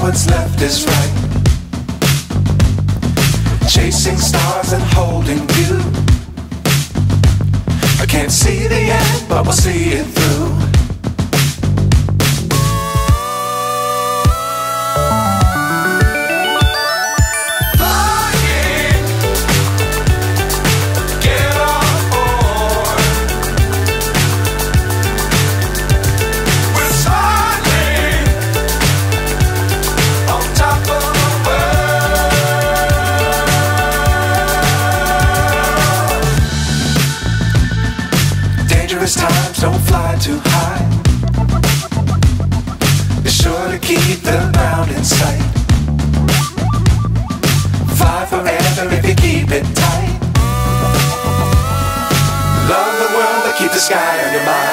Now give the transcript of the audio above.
what's left is right. Chasing stars and holding you. I can't see the end, but we'll see it through. Dangerous times, don't fly too high. Be sure to keep the ground in sight. Fly forever if you keep it tight. Love the world, but keep the sky on your mind.